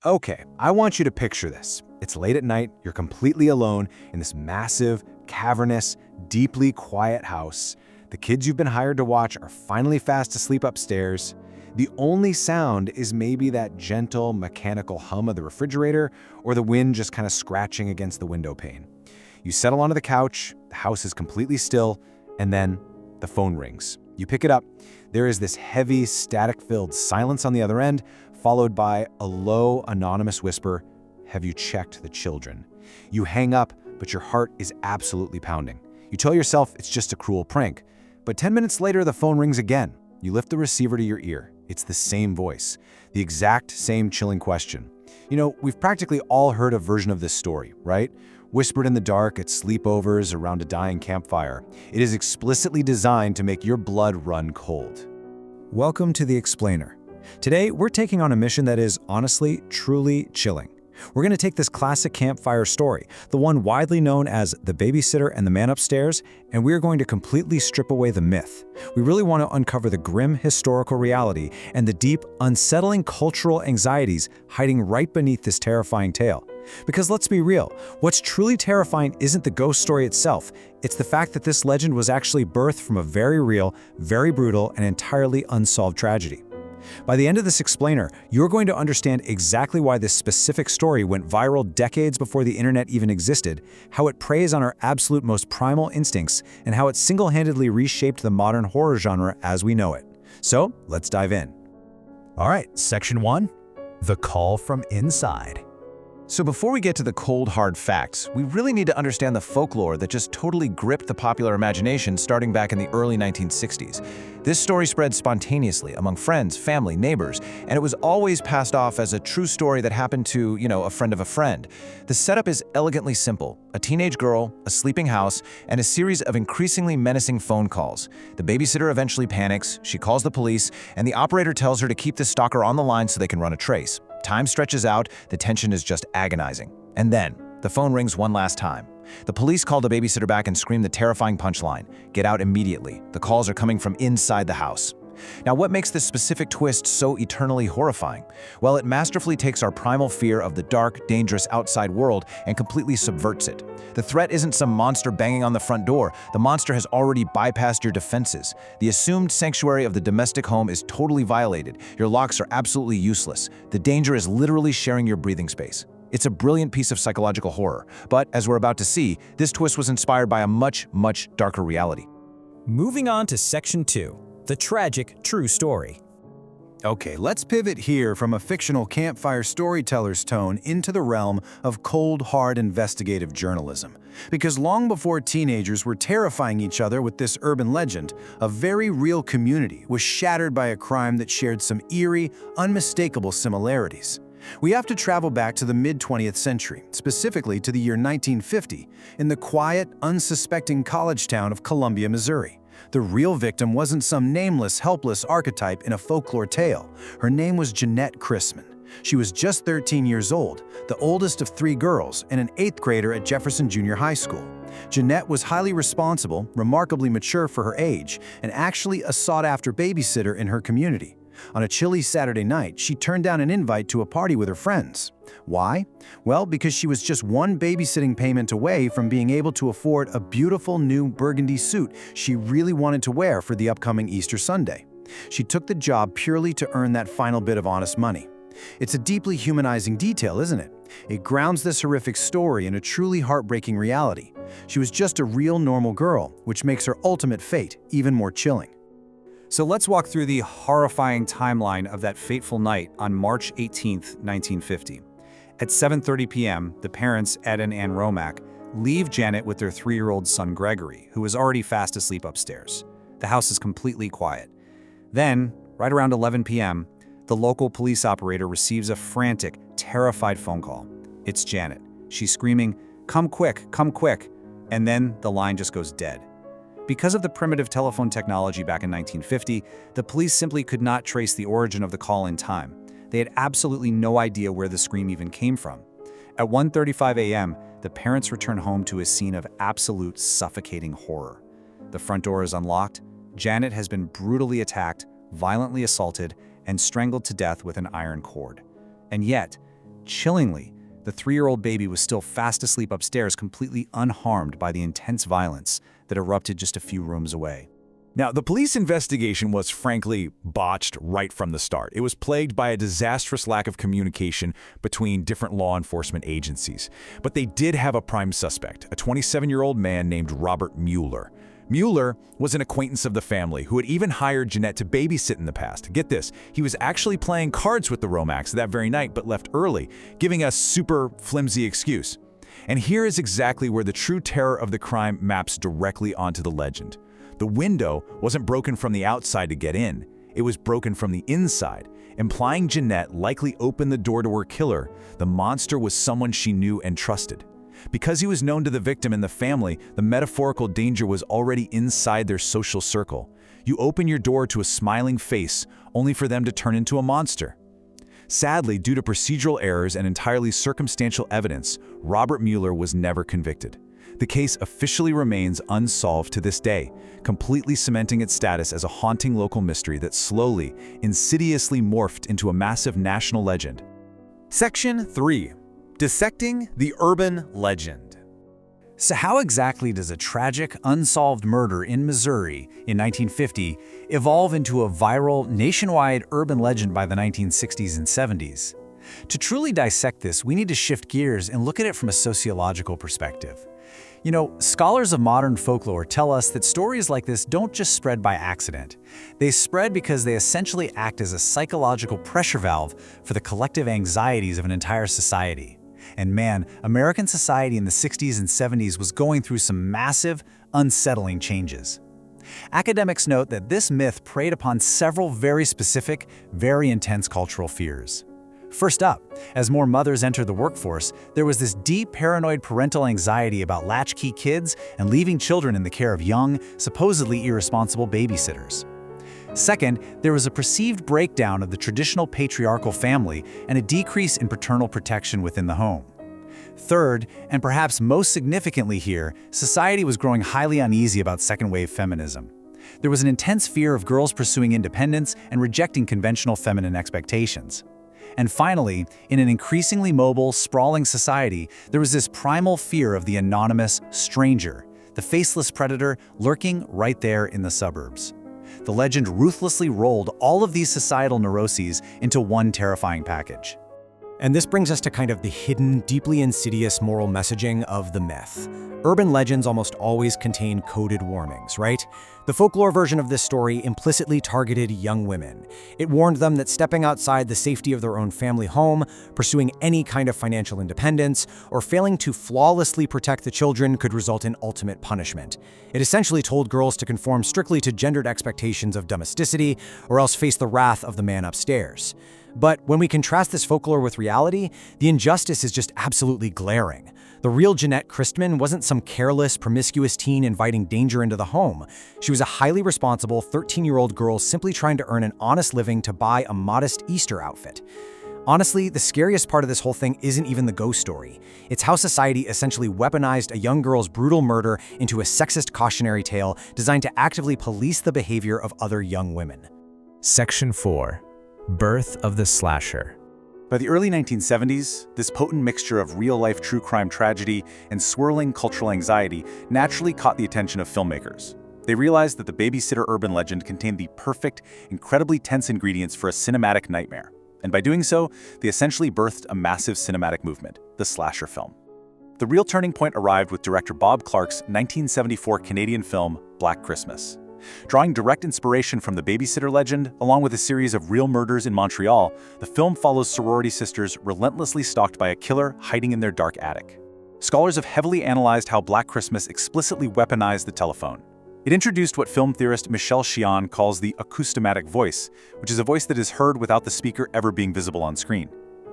Okay, I want you to picture this. It's late at night, you're completely alone in this massive, cavernous, deeply quiet house. The kids you've been hired to watch are finally fast asleep upstairs. The only sound is maybe that gentle, mechanical hum of the refrigerator or the wind just kind of scratching against the window pane. You settle onto the couch, the house is completely still, and then the phone rings. You pick it up. There is this heavy, static-filled silence on the other end, followed by a low, anonymous whisper, "Have you checked the children?" You hang up, but your heart is absolutely pounding. You tell yourself it's just a cruel prank. But 10 minutes later, the phone rings again. You lift the receiver to your ear. It's the same voice, the exact same chilling question. You know, we've practically all heard a version of this story, right? Whispered in the dark at sleepovers around a dying campfire. It is explicitly designed to make your blood run cold. Welcome to The Explainer. Today, we're taking on a mission that is, honestly, truly chilling. We're going to take this classic campfire story, the one widely known as The Babysitter and the Man Upstairs, and we're going to completely strip away the myth. We really want to uncover the grim historical reality and the deep, unsettling cultural anxieties hiding right beneath this terrifying tale. Because let's be real, what's truly terrifying isn't the ghost story itself, it's the fact that this legend was actually birthed from a very real, very brutal, and entirely unsolved tragedy. By the end of this explainer, you're going to understand exactly why this specific story went viral decades before the internet even existed, how it preys on our absolute most primal instincts, and how it single-handedly reshaped the modern horror genre as we know it. So, let's dive in. All right, Section 1, The Call from Inside. So before we get to the cold, hard facts, we really need to understand the folklore that just totally gripped the popular imagination starting back in the early 1960s. This story spread spontaneously among friends, family, neighbors, and it was always passed off as a true story that happened to, a friend of a friend. The setup is elegantly simple: a teenage girl, a sleeping house, and a series of increasingly menacing phone calls. The babysitter eventually panics, she calls the police, and the operator tells her to keep the stalker on the line so they can run a trace. Time stretches out, the tension is just agonizing. And then, the phone rings one last time. The police call the babysitter back and scream the terrifying punchline: "Get out immediately. The calls are coming from inside the house." Now, what makes this specific twist so eternally horrifying? Well, it masterfully takes our primal fear of the dark, dangerous outside world and completely subverts it. The threat isn't some monster banging on the front door. The monster has already bypassed your defenses. The assumed sanctuary of the domestic home is totally violated. Your locks are absolutely useless. The danger is literally sharing your breathing space. It's a brilliant piece of psychological horror. But, as we're about to see, this twist was inspired by a much, much darker reality. Moving on to Section 2. The tragic true story. Okay, let's pivot here from a fictional campfire storyteller's tone into the realm of cold, hard investigative journalism. Because long before teenagers were terrifying each other with this urban legend, a very real community was shattered by a crime that shared some eerie, unmistakable similarities. We have to travel back to the mid-20th century, specifically to the year 1950, in the quiet, unsuspecting college town of Columbia, Missouri. The real victim wasn't some nameless, helpless archetype in a folklore tale. Her name was Jeanette Chrisman. She was just 13 years old, the oldest of 3 girls, and an 8th grader at Jefferson Junior High School. Jeanette was highly responsible, remarkably mature for her age, and actually a sought-after babysitter in her community. On a chilly Saturday night, she turned down an invite to a party with her friends. Why? Well, because she was just one babysitting payment away from being able to afford a beautiful new burgundy suit she really wanted to wear for the upcoming Easter Sunday. She took the job purely to earn that final bit of honest money. It's a deeply humanizing detail, isn't it? It grounds this horrific story in a truly heartbreaking reality. She was just a real normal girl, which makes her ultimate fate even more chilling. So let's walk through the horrifying timeline of that fateful night on March 18, 1950. At 7:30 p.m., the parents, Ed and Ann Romack, leave Janet with their 3-year-old son Gregory, who is already fast asleep upstairs. The house is completely quiet. Then, right around 11 p.m., the local police operator receives a frantic, terrified phone call. It's Janet. She's screaming, come quick," and then the line just goes dead. Because of the primitive telephone technology back in 1950, the police simply could not trace the origin of the call in time. They had absolutely no idea where the scream even came from. At 1:35 a.m., the parents return home to a scene of absolute suffocating horror. The front door is unlocked. Janet has been brutally attacked, violently assaulted, and strangled to death with an iron cord. And yet, Chillingly, the 3-year-old baby was still fast asleep upstairs, completely unharmed by the intense violence that erupted just a few rooms away. Now, the police investigation was frankly botched right from the start. It was plagued by a disastrous lack of communication between different law enforcement agencies. But they did have a prime suspect, a 27-year-old man named Robert Mueller. Mueller was an acquaintance of the family who had even hired Jeanette to babysit in the past. Get this, he was actually playing cards with the Romax that very night but left early, giving a super flimsy excuse. And here is exactly where the true terror of the crime maps directly onto the legend. The window wasn't broken from the outside to get in, it was broken from the inside, implying Jeanette likely opened the door to her killer. The monster was someone she knew and trusted. Because he was known to the victim and the family, the metaphorical danger was already inside their social circle. You open your door to a smiling face, only for them to turn into a monster. Sadly, due to procedural errors and entirely circumstantial evidence, Robert Mueller was never convicted. The case officially remains unsolved to this day, completely cementing its status as a haunting local mystery that slowly, insidiously morphed into a massive national legend. Section 3. Dissecting the Urban Legend. So how exactly does a tragic, unsolved murder in Missouri in 1950 evolve into a viral, nationwide urban legend by the 1960s and 70s? To truly dissect this, we need to shift gears and look at it from a sociological perspective. You know, scholars of modern folklore tell us that stories like this don't just spread by accident. They spread because they essentially act as a psychological pressure valve for the collective anxieties of an entire society. And man, American society in the 60s and 70s was going through some massive, unsettling changes. Academics note that this myth preyed upon several very specific, very intense cultural fears. First up, as more mothers entered the workforce, there was this deep paranoid parental anxiety about latchkey kids and leaving children in the care of young, supposedly irresponsible babysitters. Second, there was a perceived breakdown of the traditional patriarchal family and a decrease in paternal protection within the home. Third, and perhaps most significantly here, society was growing highly uneasy about second-wave feminism. There was an intense fear of girls pursuing independence and rejecting conventional feminine expectations. And finally, in an increasingly mobile, sprawling society, there was this primal fear of the anonymous stranger, the faceless predator lurking right there in the suburbs. The legend ruthlessly rolled all of these societal neuroses into one terrifying package. And this brings us to kind of the hidden, deeply insidious moral messaging of the myth. Urban legends almost always contain coded warnings, right? The folklore version of this story implicitly targeted young women. It warned them that stepping outside the safety of their own family home, pursuing any kind of financial independence, or failing to flawlessly protect the children could result in ultimate punishment. It essentially told girls to conform strictly to gendered expectations of domesticity, or else face the wrath of the man upstairs. But when we contrast this folklore with reality, the injustice is just absolutely glaring. The real Jeanette Christman wasn't some careless, promiscuous teen inviting danger into the home. She was a highly responsible 13-year-old girl simply trying to earn an honest living to buy a modest Easter outfit. Honestly, the scariest part of this whole thing isn't even the ghost story. It's how society essentially weaponized a young girl's brutal murder into a sexist cautionary tale designed to actively police the behavior of other young women. Section 4. Birth of the Slasher. By the early 1970s, this potent mixture of real-life true crime tragedy and swirling cultural anxiety naturally caught the attention of filmmakers. They realized that the babysitter urban legend contained the perfect, incredibly tense ingredients for a cinematic nightmare. And by doing so, they essentially birthed a massive cinematic movement, the slasher film. The real turning point arrived with director Bob Clark's 1974 Canadian film, Black Christmas. Drawing direct inspiration from the babysitter legend, along with a series of real murders in Montreal, the film follows sorority sisters relentlessly stalked by a killer hiding in their dark attic. Scholars have heavily analyzed how Black Christmas explicitly weaponized the telephone. It introduced what film theorist Michel Chion calls the acousmatic voice, which is a voice that is heard without the speaker ever being visible on screen.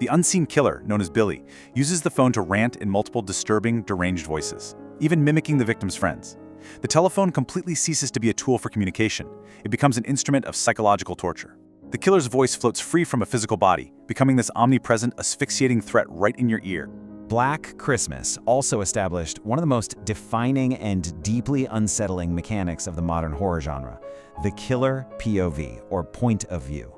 The unseen killer, known as Billy, uses the phone to rant in multiple disturbing, deranged voices, even mimicking the victim's friends. The telephone completely ceases to be a tool for communication. It becomes an instrument of psychological torture. The killer's voice floats free from a physical body, becoming this omnipresent, asphyxiating threat right in your ear. Black Christmas also established one of the most defining and deeply unsettling mechanics of the modern horror genre, the killer POV, or point of view.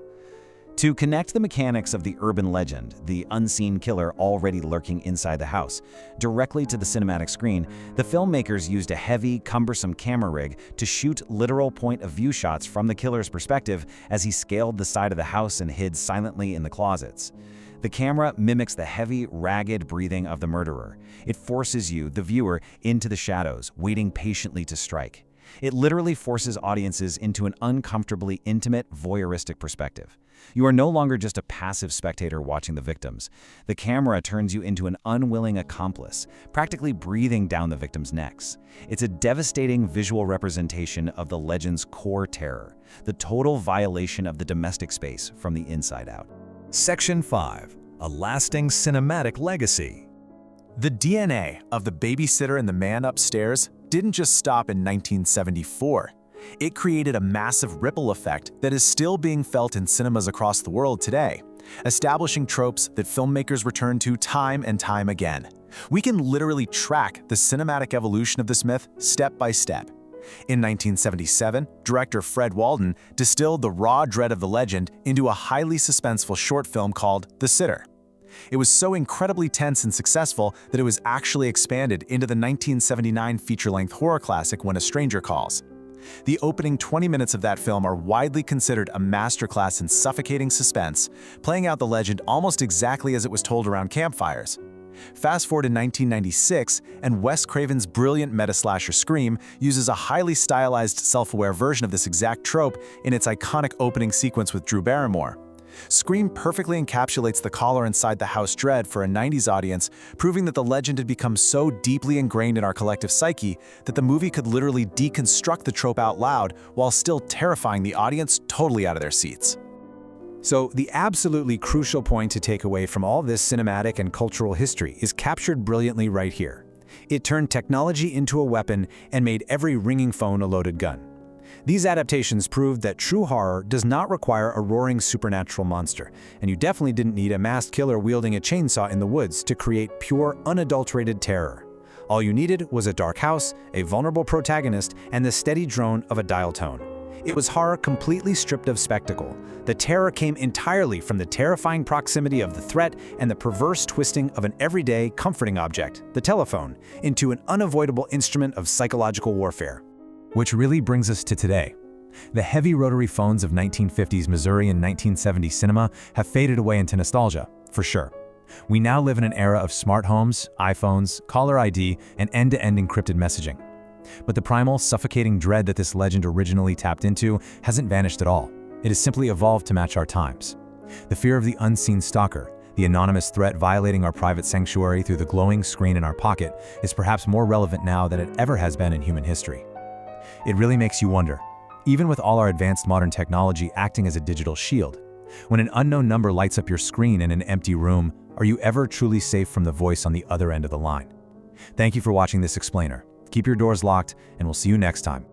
To connect the mechanics of the urban legend, the unseen killer already lurking inside the house, directly to the cinematic screen, the filmmakers used a heavy, cumbersome camera rig to shoot literal point-of-view shots from the killer's perspective as he scaled the side of the house and hid silently in the closets. The camera mimics the heavy, ragged breathing of the murderer. It forces you, the viewer, into the shadows, waiting patiently to strike. It literally forces audiences into an uncomfortably intimate, voyeuristic perspective. You are no longer just a passive spectator watching the victims. The camera turns you into an unwilling accomplice, practically breathing down the victims' necks. It's a devastating visual representation of the legend's core terror, the total violation of the domestic space from the inside out. Section 5. A lasting cinematic legacy. The DNA of the babysitter and the man upstairs didn't just stop in 1974. It created a massive ripple effect that is still being felt in cinemas across the world today, establishing tropes that filmmakers return to time and time again. We can literally track the cinematic evolution of this myth step by step. In 1977, director Fred Walden distilled the raw dread of the legend into a highly suspenseful short film called The Sitter. It was so incredibly tense and successful that it was actually expanded into the 1979 feature-length horror classic When a Stranger Calls. The opening 20 minutes of that film are widely considered a masterclass in suffocating suspense, playing out the legend almost exactly as it was told around campfires. Fast forward to 1996, and Wes Craven's brilliant meta-slasher Scream uses a highly stylized, self-aware version of this exact trope in its iconic opening sequence with Drew Barrymore. Scream perfectly encapsulates the caller inside the house dread for a 90s audience, proving that the legend had become so deeply ingrained in our collective psyche that the movie could literally deconstruct the trope out loud while still terrifying the audience totally out of their seats. So the absolutely crucial point to take away from all this cinematic and cultural history is captured brilliantly right here. It turned technology into a weapon and made every ringing phone a loaded gun. These adaptations proved that true horror does not require a roaring supernatural monster, and you definitely didn't need a masked killer wielding a chainsaw in the woods to create pure, unadulterated terror. All you needed was a dark house, a vulnerable protagonist, and the steady drone of a dial tone. It was horror completely stripped of spectacle. The terror came entirely from the terrifying proximity of the threat and the perverse twisting of an everyday, comforting object, the telephone, into an unavoidable instrument of psychological warfare. Which really brings us to today. The heavy rotary phones of 1950s Missouri and 1970s cinema have faded away into nostalgia, for sure. We now live in an era of smart homes, iPhones, caller ID, and end-to-end encrypted messaging. But the primal, suffocating dread that this legend originally tapped into hasn't vanished at all. It has simply evolved to match our times. The fear of the unseen stalker, the anonymous threat violating our private sanctuary through the glowing screen in our pocket, is perhaps more relevant now than it ever has been in human history. It really makes you wonder, even with all our advanced modern technology acting as a digital shield, when an unknown number lights up your screen in an empty room, are you ever truly safe from the voice on the other end of the line? Thank you for watching this explainer. Keep your doors locked, and we'll see you next time.